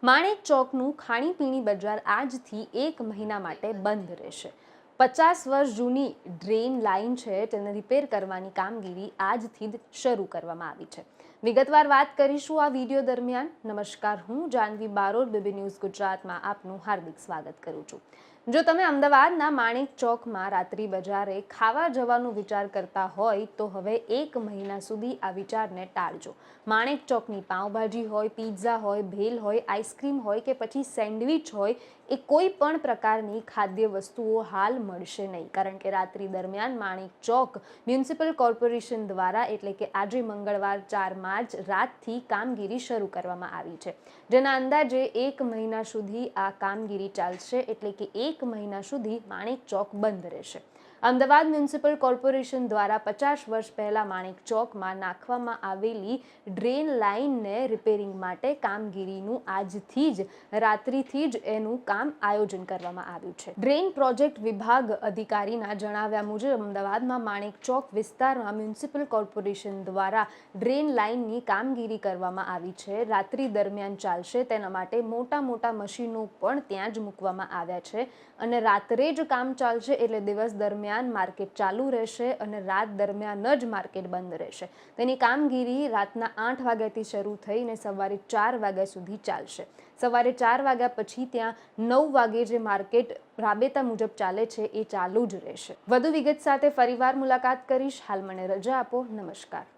માણેક ચોકનું ખાણીપીણી બજાર આજથી 1 મહિના માટે બંધ રહેશે। 50 વર્ષ જૂની ડ્રેન લાઇન છે તેને રિપેર કરવાની કામગીરી આજથી જ શરૂ કરવામાં આવી છે। વિગતવાર વાત કરીશું આ વિડીયો દરમિયાન। નમસ્કાર, હું જાનવી બારોટ, બીબી ન્યૂઝ ગુજરાતમાં આપનું હાર્દિક સ્વાગત કરું છું। જો તમે અમદાવાદના માણેક ચોકમાં રાત્રિ બજારે ખાવા જવાનો વિચાર કરતા હોય તો હવે 1 મહિના સુધી આ વિચારને ટાળજો। માણેક ચોકની પાઉંભાજી હોય, પિઝા હોય, ભેલ હોય, આઈસ્ક્રીમ હોય કે પછી સેન્ડવિચ હોય, એ કોઈ પણ પ્રકારની ખાદ્ય વસ્તુઓ હાલ મળશે નહીં, કારણ કે રાત્રિ દરમિયાન માણેક ચોક મ્યુનિસિપલ કોર્પોરેશન દ્વારા એટલે કે આજે મંગળવાર 4 માર્ચ રાતથી કામગીરી શરૂ કરવામાં આવી છે, જેના અંદાજે 1 મહિના સુધી આ કામગીરી ચાલશે, એટલે કે 1 મહિના સુધી માણેક ચોક બંધ રહેશે। અમદાવાદ મ્યુનિસિપલ કોર્પોરેશન દ્વારા 50 વર્ષ પહેલા માણેક ચોકમાં નાખવામાં આવેલી ડ્રેન લાઇનને રિપેરિંગ માટે કામગીરીનું આજથી જ રાત્રિથી જ એનું કામ આયોજન કરવામાં આવ્યું છે। ડ્રેન પ્રોજેક્ટ વિભાગ અધિકારીના જણાવ્યા મુજબ અમદાવાદમાં માણેક ચોક વિસ્તારમાં મ્યુનિસિપલ કોર્પોરેશન દ્વારા ડ્રેન લાઇનની કામગીરી કરવામાં આવી છે। રાત્રિ દરમિયાન ચાલશે તેના માટે મોટા મશીનો પણ ત્યાં જ મૂકવામાં આવ્યા છે અને રાત્રે જ કામ ચાલશે, એટલે દિવસ દરમિયાન માર્કેટ ચાલુ રહેશે અને રાત દરમિયાન જ માર્કેટ બંધ રહેશે। તેની કામગીરી રાતના 8 વાગ્યાથી શરૂ થઈને સવારે 4 વાગ્યા સુધી ચાલશે। સવારે 4 વાગ્યા પછી ત્યાં 9 વાગે જે માર્કેટ રાબેતા મુજબ ચાલે છે એ ચાલુ જ રહેશે। વધુ વિગત સાથે ફરીવાર મુલાકાત કરીશ। હાલ મને રજા આપો। નમસ્કાર।